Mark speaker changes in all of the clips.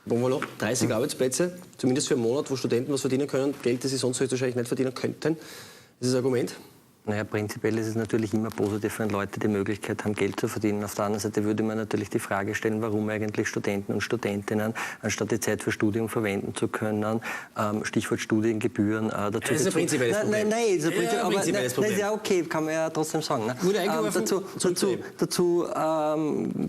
Speaker 1: Voilà, 30 Arbeitsplätze, zumindest für einen Monat, wo Studenten was verdienen können, Geld, das sie sonst höchstwahrscheinlich nicht verdienen könnten. Das ist das Argument.
Speaker 2: Naja, prinzipiell ist es natürlich immer positiv, wenn Leute die Möglichkeit haben, Geld zu verdienen. Auf der anderen Seite würde man natürlich die Frage stellen, warum eigentlich Studenten und Studentinnen, anstatt die Zeit für Studium verwenden zu können, Stichwort Studiengebühren, dazu...
Speaker 1: Das ist ein prinzipielles Problem.
Speaker 2: Nein, das ist ein prinzipielles Problem. Ja, okay, kann man ja trotzdem sagen. Ne? Dazu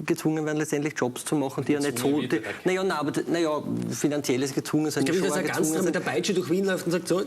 Speaker 2: gezwungen werden, letztendlich Jobs zu machen, die ja nicht so... Naja, finanzielles gezwungen sind.
Speaker 1: Ich glaube, dass er ganz mit der Peitsche durch Wien läuft und sagt, so...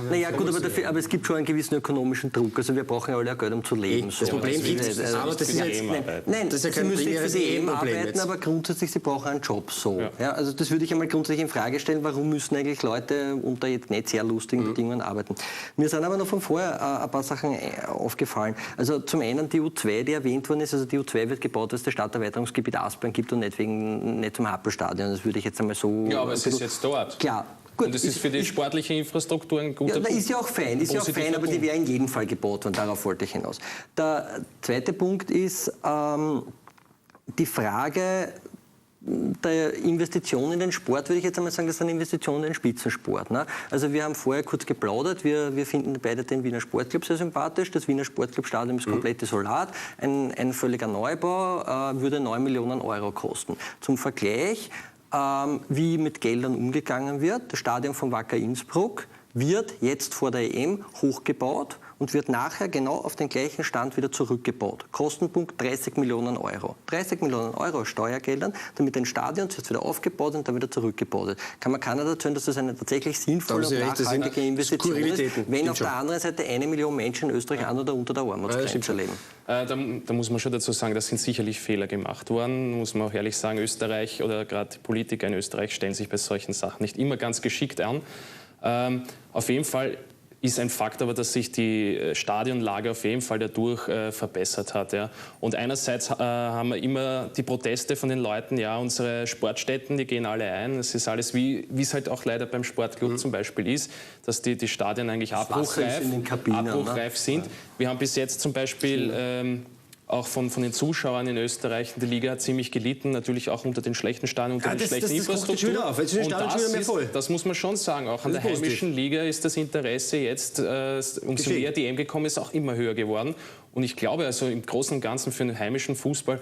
Speaker 2: Naja, gut, aber es gibt schon einen gewissen ökonomischen Druck. Also wir brauchen ja alle Geld, um zu leben.
Speaker 1: Das Problem gibt es, aber das ist ja jetzt... Nein, das ist ja kein primäres
Speaker 2: Problem arbeiten, aber grundsätzlich, sie brauchen einen Job, so. Ja, also das würde ich einmal grundsätzlich in Frage stellen, warum müssen eigentlich Leute unter jetzt nicht sehr lustigen Bedingungen arbeiten. Mir sind aber noch von vorher ein paar Sachen aufgefallen. Also zum einen die U2, die erwähnt worden ist, also die U2 wird gebaut, weil es das Stadterweiterungsgebiet Aspern gibt und nicht zum Happelstadion. Das würde ich jetzt einmal so...
Speaker 3: Ja, aber es ist jetzt dort.
Speaker 2: Klar.
Speaker 3: Gut, und das ist für die sportliche Infrastruktur ein guter Punkt.
Speaker 2: Ist ja auch fein, aber die wäre in jedem Fall gebaut worden, darauf wollte ich hinaus. Der zweite Punkt ist die Frage der Investition in den Sport, würde ich jetzt einmal sagen, das sind Investitionen in den Spitzensport. Ne? Also wir haben vorher kurz geplaudert, wir finden beide den Wiener Sportclub sehr sympathisch. Das Wiener Sportclub-Stadion ist komplett isolat. Ein völliger Neubau würde 9 Millionen Euro kosten. Zum Vergleich, wie mit Geldern umgegangen wird. Das Stadion von Wacker Innsbruck wird jetzt vor der EM hochgebaut und wird nachher genau auf den gleichen Stand wieder zurückgebaut. Kostenpunkt 30 Millionen Euro. 30 Millionen Euro Steuergeldern, damit ein Stadion jetzt wieder aufgebaut und dann wieder zurückgebaut wird. Kann man keiner dazu, dass das eine tatsächlich sinnvolle und nachhaltige Investition ist, wenn auf der anderen Seite 1 Million Menschen in Österreich an oder unter der Armutsgrenze leben.
Speaker 3: Da muss man schon dazu sagen, da sind sicherlich Fehler gemacht worden. Muss man auch ehrlich sagen, Österreich oder gerade Politiker in Österreich stellen sich bei solchen Sachen nicht immer ganz geschickt an. Auf jeden Fall ist ein Fakt aber, dass sich die Stadionlage auf jeden Fall dadurch verbessert hat. Ja. Und einerseits haben wir immer die Proteste von den Leuten, ja, unsere Sportstätten, die gehen alle ein. Es ist alles, wie es halt auch leider beim Sportclub zum Beispiel ist, dass die Stadien eigentlich abbruchreif sind. Ja. Wir haben bis jetzt zum Beispiel... auch von den Zuschauern in Österreich. Die Liga hat ziemlich gelitten, natürlich auch unter den schlechten Stadien, unter den schlechten Infrastrukturen. Das muss man schon sagen. Auch an der heimischen Liga ist das Interesse jetzt, umso mehr die EM gekommen ist, auch immer höher geworden. Und ich glaube, also im Großen und Ganzen für den heimischen Fußball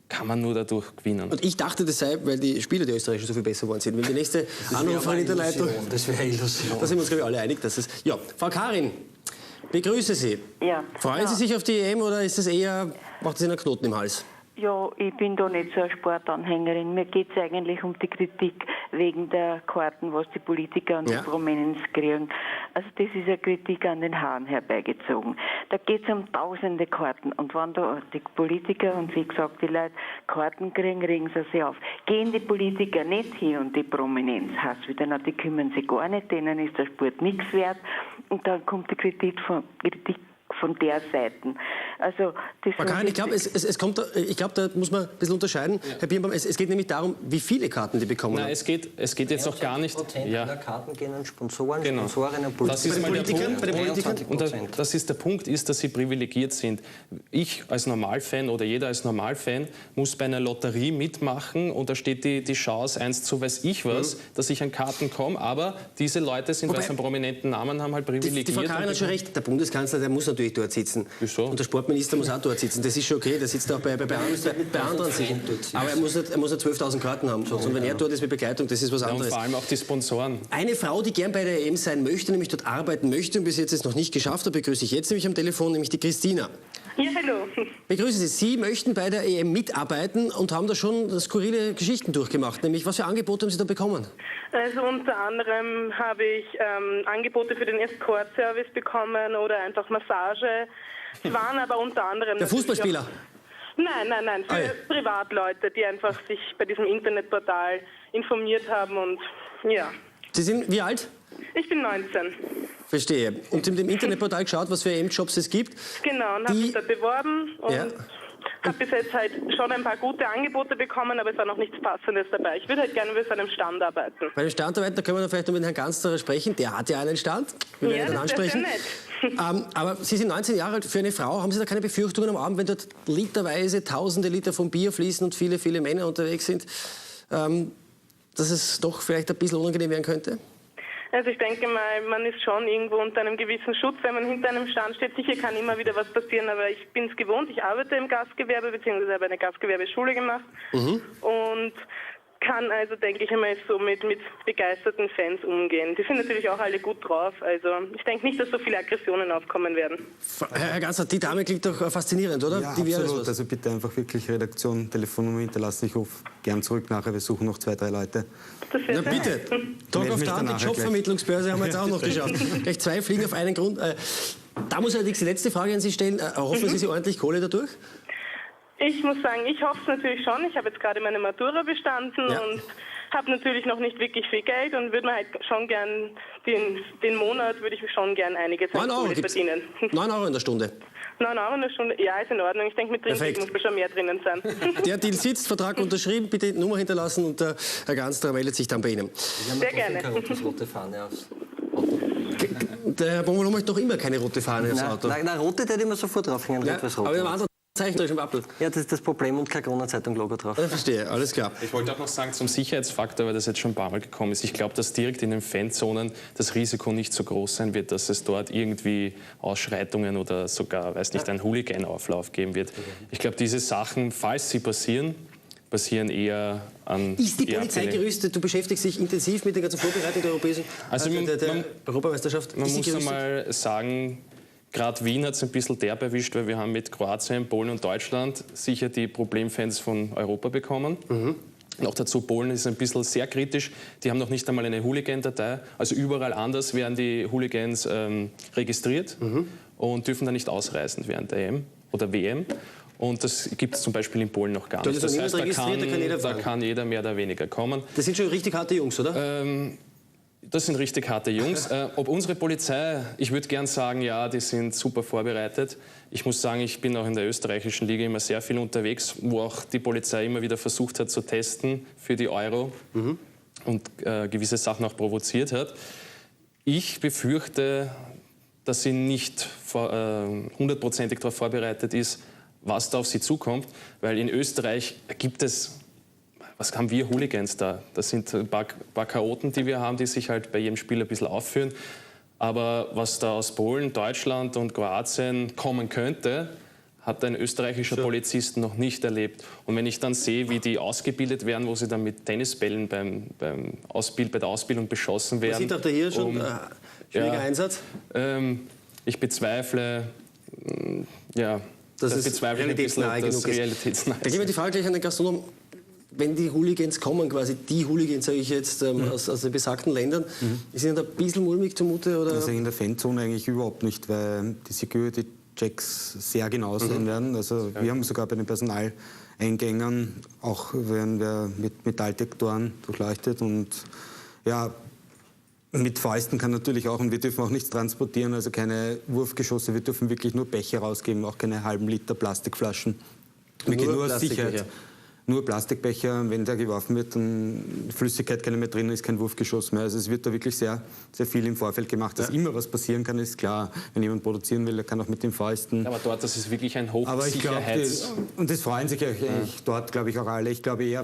Speaker 3: kann man nur dadurch gewinnen. Und ich dachte deshalb, weil die Spieler der Österreicher so viel besser geworden sind. Wenn die nächste Anruferin in der Leitung... Das wäre Illusion. Da sind wir uns, glaube ich, alle einig, dass es... Ja, Frau Karin, begrüße Sie.
Speaker 4: Ja.
Speaker 1: Freuen Sie sich auf die EM oder ist es eher, macht es Ihnen einen Knoten im Hals?
Speaker 4: Ja, ich bin da nicht so eine Sportanhängerin. Mir geht es eigentlich um die Kritik wegen der Karten, was die Politiker und die Prominenz kriegen. Also das ist eine Kritik an den Haaren herbeigezogen. Da geht es um tausende Karten. Und wenn da die Politiker und wie gesagt die Leute Karten kriegen, regen sie sich auf. Gehen die Politiker nicht hin und die Prominenz heißt wieder, na, die kümmern sich gar nicht, denen ist der Sport nichts wert. Und dann kommt die Kritik von der Seite. Also das
Speaker 1: ich glaube, da muss man ein bisschen unterscheiden. Ja. Herr Birnbaum, es geht nämlich darum, wie viele Karten die bekommen.
Speaker 3: Nein, es geht jetzt auch gar nicht...
Speaker 2: aller Karten gehen an Sponsoren,
Speaker 3: genau.
Speaker 2: Sponsorinnen,
Speaker 3: das ist mal der Punkt.
Speaker 2: Bei den Politikern.
Speaker 3: Und das ist der Punkt, ist, dass sie privilegiert sind. Ich als Normalfan oder jeder als Normalfan muss bei einer Lotterie mitmachen und da steht die Chance 1 zu weiß ich was, dass ich an Karten komme, aber diese Leute sind, weil sie einen prominenten Namen haben, halt privilegiert.
Speaker 1: Die Frau Karin hat schon recht, der Bundeskanzler, der muss natürlich dort sitzen.
Speaker 3: Wieso?
Speaker 1: Und der Sportminister muss auch dort sitzen. Das ist schon okay, der sitzt auch bei anderen sicher. Aber er muss nicht 12.000 Karten haben. Und wenn er dort ist mit Begleitung, das ist was anderes.
Speaker 3: Und vor allem auch die Sponsoren.
Speaker 1: Eine Frau, die gern bei der EM sein möchte, nämlich dort arbeiten möchte und bis jetzt es noch nicht geschafft hat, begrüße ich jetzt nämlich am Telefon, nämlich die Christina.
Speaker 5: Ja, hallo.
Speaker 1: Begrüße Sie. Sie möchten bei der EM mitarbeiten und haben da schon skurrile Geschichten durchgemacht. Nämlich, was für Angebote haben Sie da bekommen?
Speaker 5: Also unter anderem habe ich Angebote für den Escort-Service bekommen oder einfach Massage. Es waren aber unter anderem...
Speaker 1: Der Fußballspieler?
Speaker 5: Nein, für Privatleute, die einfach sich bei diesem Internetportal informiert haben und ja.
Speaker 1: Sie sind wie alt?
Speaker 5: Ich bin 19.
Speaker 1: Verstehe. Und in dem Internetportal geschaut, was für EM-Jobs es gibt?
Speaker 5: Genau, und habe mich da beworben und habe bis jetzt halt schon ein paar gute Angebote bekommen, aber es war noch nichts Passendes dabei. Ich würde halt gerne bei so einem Stand arbeiten.
Speaker 1: Bei einem Stand arbeiten, da können wir dann vielleicht noch mit Herrn Ganzler sprechen. Der hat ja einen Stand. Wir werden ihn dann ansprechen.
Speaker 5: Sehr nett.
Speaker 1: Aber Sie sind 19 Jahre alt. Für eine Frau, haben Sie da keine Befürchtungen am Abend, wenn dort literweise tausende Liter von Bier fließen und viele, viele Männer unterwegs sind? dass es doch vielleicht ein bisschen unangenehm werden könnte?
Speaker 5: Also ich denke mal, man ist schon irgendwo unter einem gewissen Schutz, wenn man hinter einem Stand steht. Sicher kann immer wieder was passieren, aber ich bin es gewohnt. Ich arbeite im Gastgewerbe, beziehungsweise habe eine Gastgewerbeschule gemacht und kann also, denke ich einmal, so mit begeisterten Fans umgehen. Die sind natürlich auch alle gut drauf. Also ich denke nicht, dass so viele Aggressionen aufkommen werden.
Speaker 1: Herr Ganser, die Dame klingt doch faszinierend, oder?
Speaker 6: Ja,
Speaker 1: die
Speaker 6: absolut. Also bitte einfach wirklich Redaktion, Telefonnummer hinterlassen. Ich rufe gern zurück nachher. Wir suchen noch 2, 3 Leute.
Speaker 1: Na bitte. Talk of Town, die Jobvermittlungsbörse haben wir jetzt auch noch geschafft. Gleich 2 Fliegen auf einen Grund. Da muss allerdings die letzte Frage an Sie stellen. Hoffen Sie ordentlich Kohle dadurch?
Speaker 5: Ich muss sagen, ich hoffe es natürlich schon. Ich habe jetzt gerade meine Matura bestanden und habe natürlich noch nicht wirklich viel Geld und würde mir halt schon gern, den Monat würde ich schon gern einige Zeit verdienen.
Speaker 1: 9 Euro in der Stunde.
Speaker 5: 9 Euro in der Stunde, ja, ist in Ordnung. Ich denke, mit Trinkgeld muss schon mehr drinnen sein.
Speaker 1: Der Deal sitzt, Vertrag unterschrieben, bitte Nummer hinterlassen und der Herr Ganster meldet sich dann bei Ihnen.
Speaker 5: Sehr gerne.
Speaker 2: Rote Fahne aufs
Speaker 1: Der Herr Bommerlo möchte doch immer keine rote Fahne aufs Auto.
Speaker 2: Nein, rote, der immer sofort draufhängen.
Speaker 1: Ja, aber im anderen Zeichen durch im Apfel.
Speaker 2: Ja, das ist das Problem und kein Kronenzeitung-Logo drauf.
Speaker 1: Ich verstehe, alles klar.
Speaker 3: Ich wollte auch noch sagen, zum Sicherheitsfaktor, weil das jetzt schon ein paar Mal gekommen ist. Ich glaube, dass direkt in den Fanzonen das Risiko nicht so groß sein wird, dass es dort irgendwie Ausschreitungen oder sogar, weiß nicht, einen Hooligan-Auflauf geben wird. Ich glaube, diese Sachen, falls sie passieren eher an...
Speaker 1: Ist die Polizei gerüstet? Du beschäftigst dich intensiv mit der ganzen Vorbereitung der Europäischen der Europameisterschaft.
Speaker 3: Man muss einmal sagen, gerade Wien hat es ein bisschen derb erwischt, weil wir haben mit Kroatien, Polen und Deutschland sicher die Problemfans von Europa bekommen. Noch dazu, Polen ist ein bisschen sehr kritisch. Die haben noch nicht einmal eine Hooligan-Datei. Also überall anders werden die Hooligans registriert und dürfen dann nicht ausreisen während der EM oder WM. Und das gibt es zum Beispiel in Polen noch gar nicht. Das heißt, da kann jeder mehr oder weniger kommen.
Speaker 1: Das sind schon richtig harte Jungs, oder?
Speaker 3: Das sind richtig harte Jungs. Ob unsere Polizei, ich würde gern sagen, ja, die sind super vorbereitet. Ich muss sagen, ich bin auch in der österreichischen Liga immer sehr viel unterwegs, wo auch die Polizei immer wieder versucht hat zu testen für die Euro und gewisse Sachen auch provoziert hat. Ich befürchte, dass sie nicht hundertprozentig darauf vorbereitet ist, was da auf sie zukommt, weil in Österreich gibt es, was haben wir Hooligans da? Das sind ein paar Chaoten, die wir haben, die sich halt bei jedem Spiel ein bisschen aufführen. Aber was da aus Polen, Deutschland und Kroatien kommen könnte, hat ein österreichischer Polizist noch nicht erlebt. Und wenn ich dann sehe, wie die ausgebildet werden, wo sie dann mit Tennisbällen bei der Ausbildung beschossen werden.
Speaker 1: Man sieht auch da hier schon schwieriger Einsatz.
Speaker 3: Ich bezweifle,
Speaker 1: das ist realitätsnahe genug ist. Da gehen wir die Frage gleich an den Gastronom. Wenn die Hooligans kommen, quasi die Hooligans, sage ich jetzt, aus den besagten Ländern, ist Ihnen da ein bisschen mulmig zumute? Oder?
Speaker 6: Also in der Fanzone eigentlich überhaupt nicht, weil die Security-Checks sehr genau sein werden. Also wir haben sogar bei den Personaleingängen, auch werden wir mit Metalldetektoren durchleuchtet und ja, mit Fäusten kann natürlich auch, und wir dürfen auch nichts transportieren, also keine Wurfgeschosse, wir dürfen wirklich nur Becher rausgeben, auch keine halben Liter Plastikflaschen. Wirklich nur aus Sicherheit. Nur Plastikbecher, wenn der geworfen wird, dann Flüssigkeit keine mehr drin ist, kein Wurfgeschoss mehr. Also es wird da wirklich sehr, sehr viel im Vorfeld gemacht. Dass immer was passieren kann, ist klar. Wenn jemand produzieren will, der kann auch mit den Fäusten.
Speaker 3: Aber dort, das ist wirklich ein Hochsicherheits...
Speaker 6: Und das freuen sich dort, glaube ich, auch alle. Ich glaube eher,